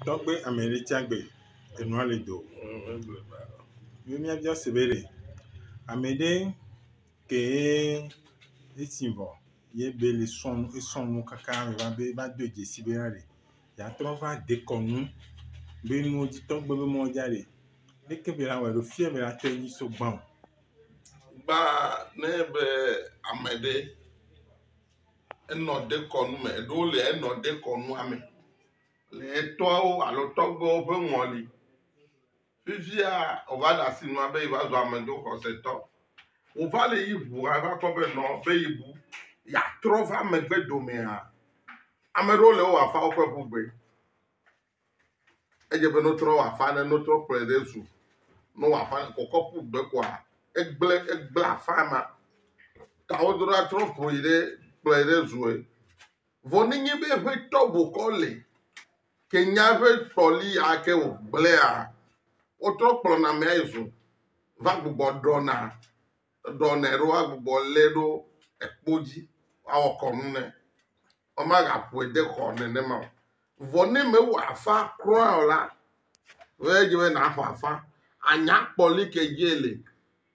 Togbe Ameritiagbe Enualedo. Yumia bien severe. Amede ke etinvo ye bele son e son mu kaka va be ba de sibere. Ya trova dekonu be nu di togbe be mo jare. Le ke be la we lo fie be la teni so gban. Ba nebe amede eno dekonu me do le eno dekonu ame. Le to alo togbo be ngoli. Fifia o va da sinu abe iba zo amendo ko se to. O va le yibu ava ko be no be yibu. Ya trova megbe domea. Amedo le o afa ko bugbe. Eje be no tro afa na no tro predesu. No afa ko ko bugbe kwa. Egble afa ma. Ta odora tro proide predesu e. Voningi be he to bo kole. Kenya be toli ake o gblea. O tro pro na me ezu. Va gbugbo dona ero agbugbo ledo ekpoji awo konune. O ma ga pu de konne ne ma. Voni me wa afa kro ola. We je na afa anya poli ke jele.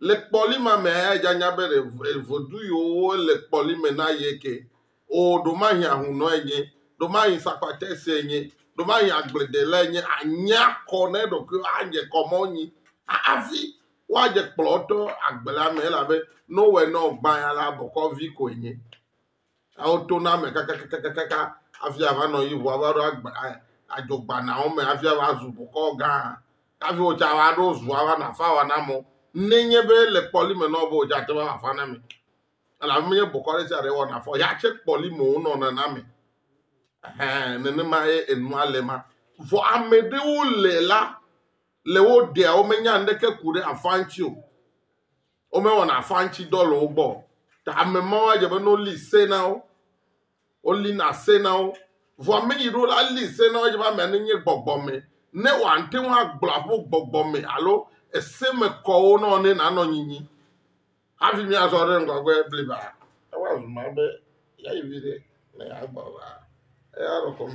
Le poli ma me ja nya bere vodu yo le poli me na yeke. O do ma hia hu no enye, do ma hia sapate se enye, do ma hia agblede le enye anya kone do ko anje komonyi. Afi wa je ploto agbela me la be no we no gban ya la boko vi ko enye. Auto na me kaka afi ava no yi wo ava ro ajogba na o me afi ava zu boko ga. Afi o cha wa do zu ava na fa wa na mo. Nenye be le poli me no bo ja te wa fa na me. Ala me boko le sa re wona fo ya che poli mo no na me. Nene ma e Enuale ma. Vo amede o le la le o de o me nya ndeke kure afanchi o. O me wona afanchi dolo ogbo. Ta me ma wa je be no li se na o. O li na se na o. Vo ame yiro la li se na o je ba me nye gbogbo me. Ne wa nte wa gbla bo gbogbo me alo ese me ko o no ne na no nyinyi. Afi mi azore ngogwe bliba. E wa zuma be ya ivide na ya gba wa. E ya ro ko